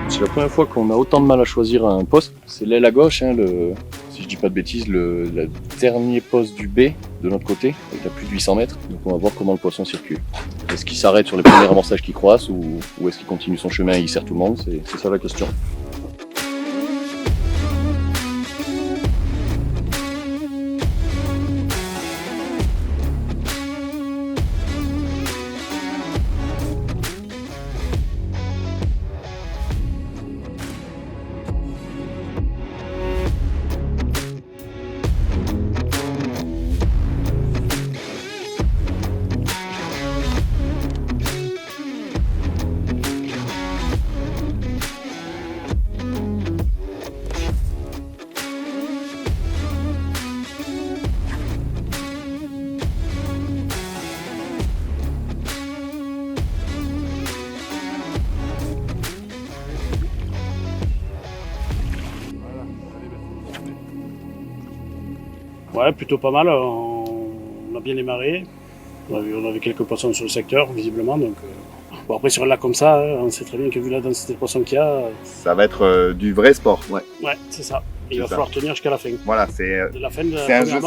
C'est la première fois qu'on a autant de mal à choisir un poste. C'est l'aile à gauche, hein, si je dis pas de bêtises, le dernier poste du B de notre côté, avec à plus de 800 mètres. Donc on va voir comment le poisson circule. Est-ce qu'il s'arrête sur les premiers ramassages qui croissent ou est-ce qu'il continue son chemin et il sert tout le monde? C'est ça la question. Ouais, plutôt pas mal. On a bien démarré. On avait quelques poissons sur le secteur, visiblement. Donc, bon, après, sur un lac comme ça, on sait très bien que vu la densité de poissons qu'il y a. Ça va être du vrai sport. Ouais, c'est ça. Il va falloir tenir jusqu'à la fin. Voilà, c'est la fin de la un jeu.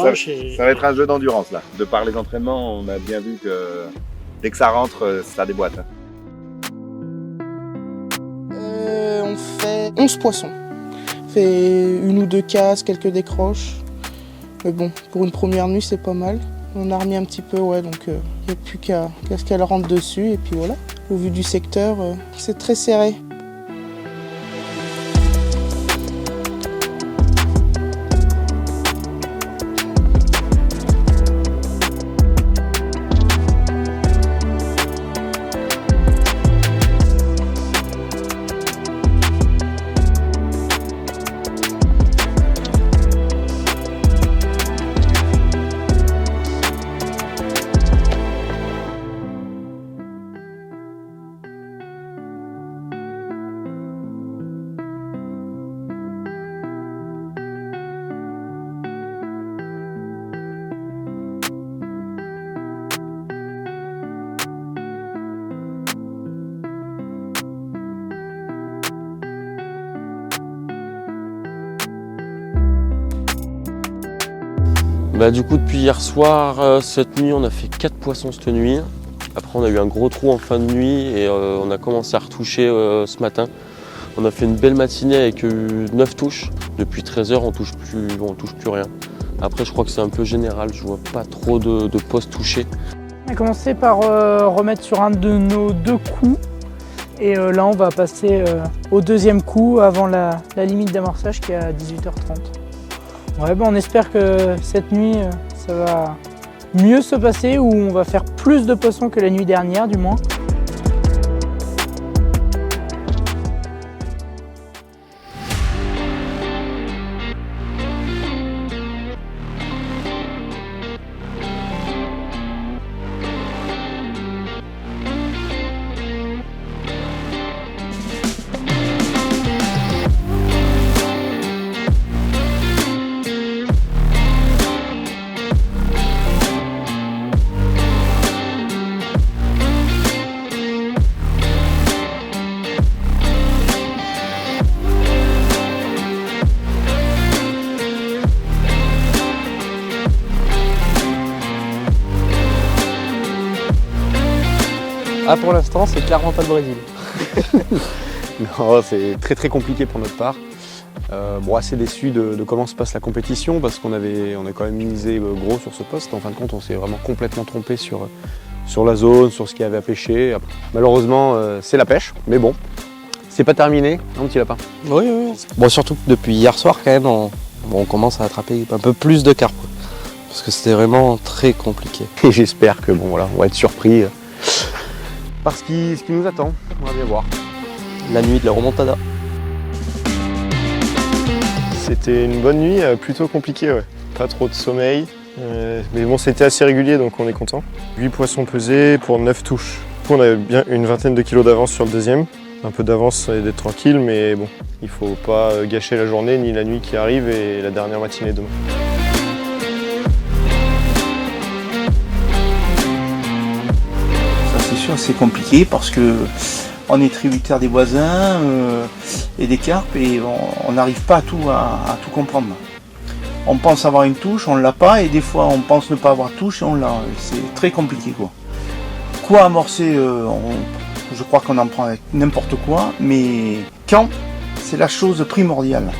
Ça va être un jeu d'endurance là. De par les entraînements, on a bien vu que dès que ça rentre, ça déboîte. On fait 11 poissons. On fait une ou deux casses, quelques décroches. Mais bon, pour une première nuit, c'est pas mal. On a remis un petit peu, ouais, donc il n'y a plus qu'à ce qu'elle rentre dessus. Et puis voilà, au vu du secteur, c'est très serré. Du coup depuis hier soir, cette nuit on a fait 4 poissons cette nuit. Après on a eu un gros trou en fin de nuit et on a commencé à retoucher ce matin. On a fait une belle matinée avec 9 touches. Depuis 13 h on touche plus rien. Après je crois que c'est un peu général, je vois pas trop de postes touchés. On a commencé par remettre sur un de nos 2 coups. Et là on va passer au deuxième coup avant la limite d'amorçage qui est à 18h30. Ouais, on espère que cette nuit, ça va mieux se passer ou on va faire plus de poissons que la nuit dernière du moins. Ah, pour l'instant, c'est clairement pas le Brésil. Non, c'est très compliqué pour notre part. Assez déçu de comment se passe la compétition parce qu'on a quand même misé gros sur ce poste. En fin de compte, on s'est vraiment complètement trompé sur la zone, sur ce qu'il y avait à pêcher. Malheureusement, c'est la pêche, mais bon, c'est pas terminé, hein, petit lapin? Oui. Bon, surtout que depuis hier soir, quand même, on commence à attraper un peu plus de carpes. Parce que c'était vraiment très compliqué. Et j'espère que on va être surpris par ce qui nous attend. On va bien voir. La nuit de la remontada. C'était une bonne nuit, plutôt compliquée, ouais. Pas trop de sommeil, mais bon, c'était assez régulier, donc on est content. 8 poissons pesés pour 9 touches. On a bien une vingtaine de kilos d'avance sur le deuxième. Un peu d'avance et d'être tranquille, mais bon, il faut pas gâcher la journée ni la nuit qui arrive et la dernière matinée demain. Ça c'est sûr, c'est compliqué parce que on est tributaire des voisins et des carpes et on n'arrive pas à tout comprendre. On pense avoir une touche, on l'a pas, et des fois on pense ne pas avoir de touche et on l'a. C'est très compliqué quoi. Quoi amorcer, je crois qu'on en prend avec n'importe quoi, mais quand c'est la chose primordiale.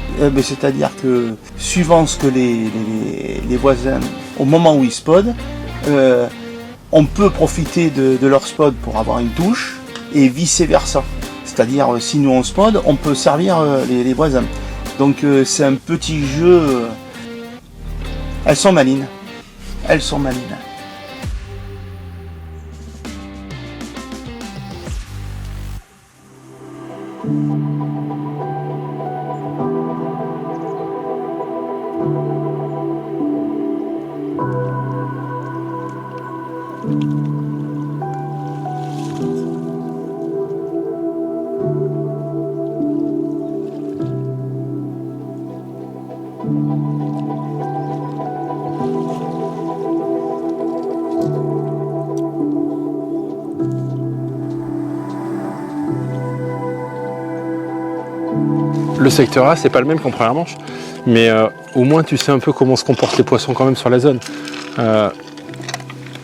C'est-à-dire que suivant ce que les voisins, au moment où ils spodent, on peut profiter de leur spod pour avoir une touche et vice versa. C'est-à-dire si nous on spod, on peut servir les voisins. Donc c'est un petit jeu. Elles sont malines. Elles sont malines. Le secteur A, c'est pas le même qu'en première manche, mais au moins tu sais un peu comment se comportent les poissons quand même sur la zone.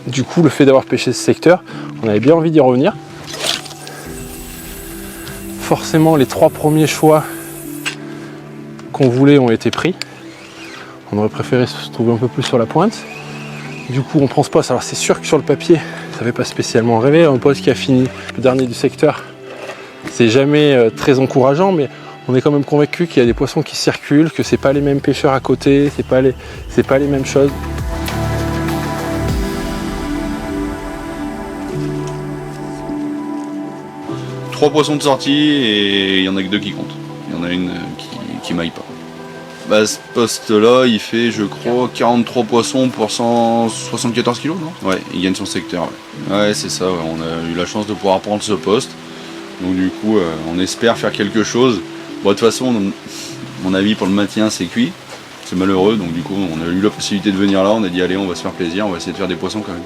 Du coup, le fait d'avoir pêché ce secteur, on avait bien envie d'y revenir. Forcément, les 3 premiers choix qu'on voulait ont été pris. On aurait préféré se trouver un peu plus sur la pointe. Du coup, on prend ce poste. Alors c'est sûr que sur le papier, ça fait pas spécialement rêver. Un poste qui a fini le dernier du secteur, c'est jamais très encourageant, mais on est quand même convaincu qu'il y a des poissons qui circulent, que c'est pas les mêmes pêcheurs à côté, c'est pas les mêmes choses. Trois poissons de sortie et il y en a que 2 qui comptent. Il y en a une qui maille pas. Bah, ce poste-là, il fait, je crois, 43 poissons pour 174 kg, non? Ouais, il gagne son secteur. Ouais, c'est ça, ouais. On a eu la chance de pouvoir prendre ce poste. Donc du coup, on espère faire quelque chose. Bon, de toute façon, mon avis pour le maintien, c'est cuit. C'est malheureux, donc du coup, on a eu la possibilité de venir là. On a dit, allez, on va se faire plaisir, on va essayer de faire des poissons quand même.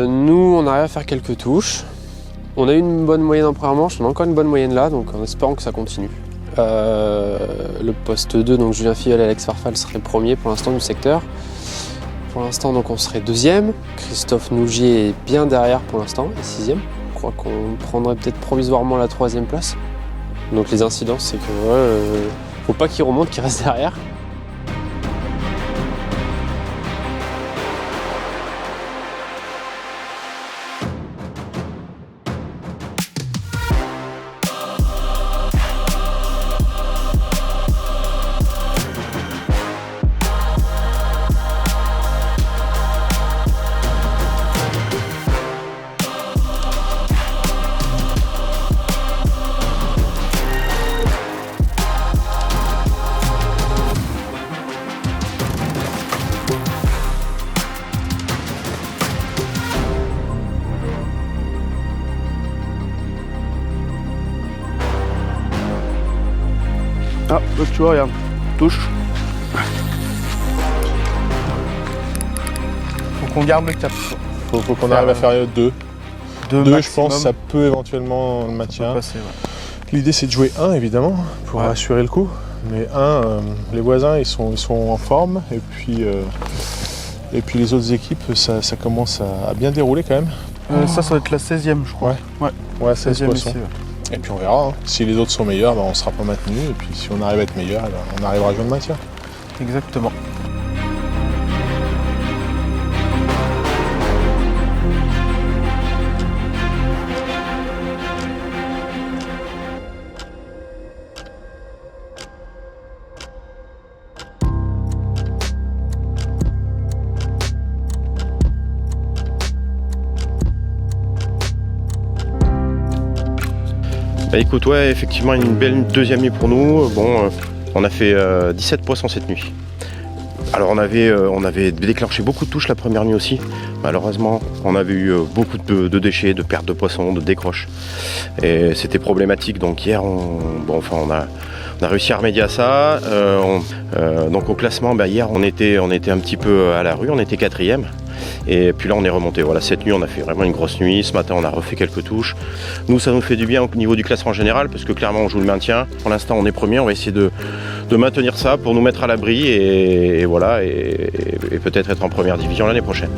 Nous, on arrive à faire quelques touches. On a eu une bonne moyenne en première manche, on a encore une bonne moyenne là, donc en espérant que ça continue. Le poste 2, donc Julien Filleul et Alex Farfal seraient premiers pour l'instant du secteur. Pour l'instant, donc on serait 2e. Christophe Nougier est bien derrière pour l'instant, et 6e. Je crois qu'on prendrait peut-être provisoirement la 3e place. Donc les incidences, c'est que faut pas qu'il remonte, qu'il reste derrière. Ah, donc tu vois, regarde, touche. Faut qu'on garde le cap. Faut qu'on arrive à faire 2. 2, je pense, ça peut éventuellement le maintien. Ouais. L'idée, c'est de jouer 1, évidemment, pour assurer le coup. Mais 1, les voisins, ils sont en forme. Et puis les autres équipes, ça commence à bien dérouler quand même. Ça va être la 16e, je crois. Ouais, 16 poissons. Ici, Et puis on verra. Hein. Si les autres sont meilleurs, on ne sera pas maintenu. Et puis si on arrive à être meilleur, on arrivera à jouer le maintien. Exactement. Bah écoute, ouais, effectivement, une belle 2e nuit pour nous. Bon, on a fait 17 poissons cette nuit. Alors on avait déclenché beaucoup de touches la première nuit aussi. Malheureusement, on avait eu beaucoup de déchets, de pertes de poissons, de décroches. Et c'était problématique. Donc hier, on a réussi à remédier à ça. Donc au classement, hier on était un petit peu à la rue, on était 4e. Et puis là on est remonté. Voilà, cette nuit on a fait vraiment une grosse nuit. Ce matin on a refait quelques touches. Nous ça nous fait du bien au niveau du classement général parce que clairement on joue le maintien. Pour l'instant on est premier, on va essayer de maintenir ça pour nous mettre à l'abri et voilà et peut-être être en première division l'année prochaine.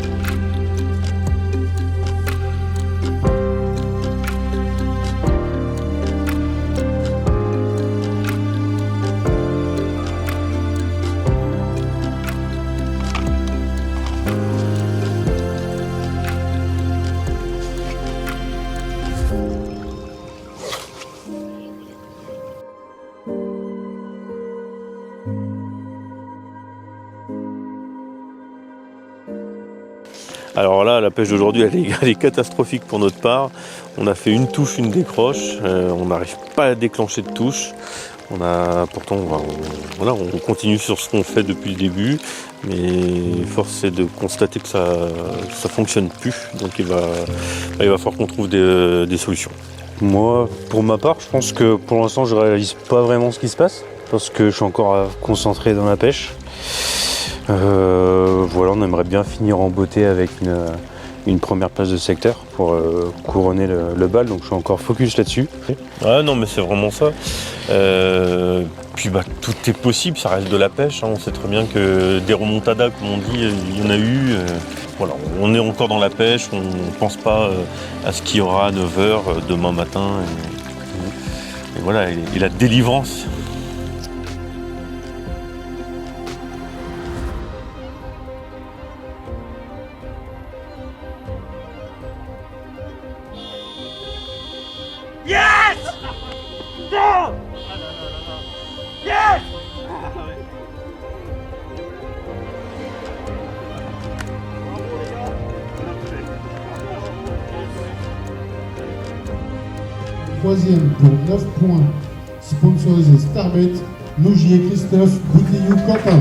Alors là, la pêche d'aujourd'hui, elle est catastrophique pour notre part. On a fait une touche, une décroche. On n'arrive pas à déclencher de touche. Pourtant, on continue sur ce qu'on fait depuis le début, mais force est de constater que ça fonctionne plus. Donc il va falloir qu'on trouve des solutions. Moi, pour ma part, je pense que pour l'instant, je réalise pas vraiment ce qui se passe parce que je suis encore concentré dans la pêche. Voilà, on aimerait bien finir en beauté avec une première place de secteur pour couronner le bal, donc je suis encore focus là-dessus. Ah non, mais c'est vraiment ça. Puis tout est possible, ça reste de la pêche, hein. On sait très bien que des remontadas, comme on dit, il y en a eu. Voilà, on est encore dans la pêche, on ne pense pas à ce qu'il y aura à 9h demain matin. Et voilà, et la délivrance. Yes! No! Yes! Troisième pour 9 points, sponsorisé Starbet, Nougier Christophe, Boutillou Quentin.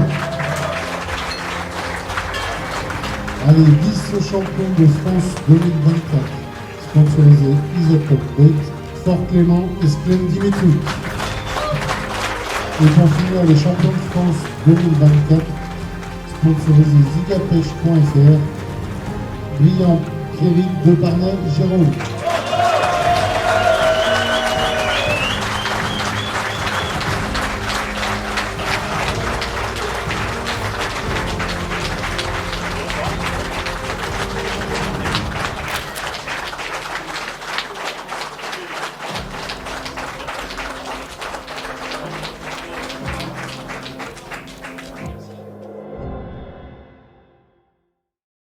Allez, vice-champion de France 2024, sponsorisé Isotope Bet, Fort Clément et Splend Dimitri. Et pour finir, les champions de France 2024, sponsorisé zigapêche.fr, Brillant, Eric Deparnay, Jérôme.